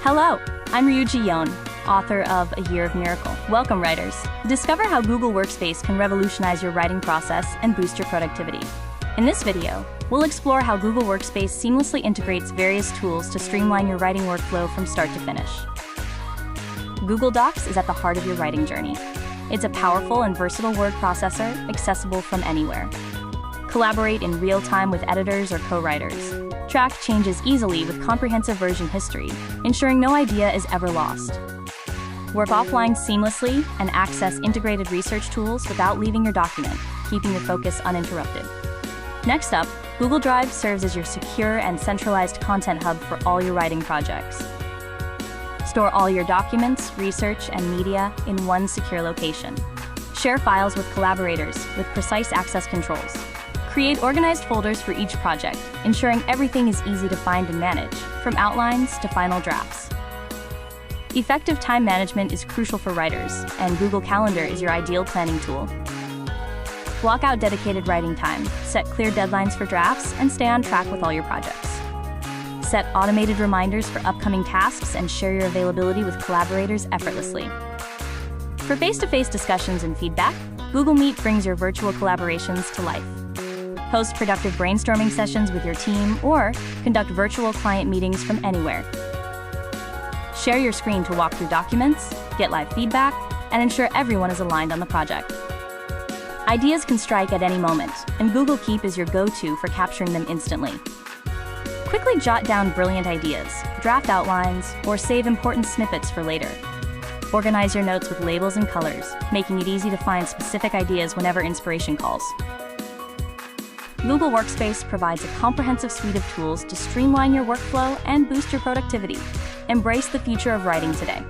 Hello, I'm 류지연, author of A Year of Miracle. Welcome, writers. Discover how Google Workspace can revolutionize your writing process and boost your productivity. In this video, we'll explore how Google Workspace seamlessly integrates various tools to streamline your writing workflow from start to finish. Google Docs is at the heart of your writing journey. It's a powerful and versatile word processor accessible from anywhere. Collaborate in real time with editors or co-writers. Track changes easily with comprehensive version history, ensuring no idea is ever lost. Work offline seamlessly and access integrated research tools without leaving your document, keeping your focus uninterrupted. Next up, Google Drive serves as your secure and centralized content hub for all your writing projects. Store all your documents, research, and media in one secure location. Share files with collaborators with precise access controls. Create organized folders for each project, ensuring everything is easy to find and manage, from outlines to final drafts. Effective time management is crucial for writers, and Google Calendar is your ideal planning tool. Block out dedicated writing time, set clear deadlines for drafts, and stay on track with all your projects. Set automated reminders for upcoming tasks and share your availability with collaborators effortlessly. For face-to-face discussions and feedback, Google Meet brings your virtual collaborations to life. Host productive brainstorming sessions with your team or conduct virtual client meetings from anywhere. Share your screen to walk through documents, get live feedback, and ensure everyone is aligned on the project. Ideas can strike at any moment, and Google Keep is your go-to for capturing them instantly. Quickly jot down brilliant ideas, draft outlines, or save important snippets for later. Organize your notes with labels and colors, making it easy to find specific ideas whenever inspiration calls. Google Workspace provides a comprehensive suite of tools to streamline your workflow and boost your productivity. Embrace the future of writing today.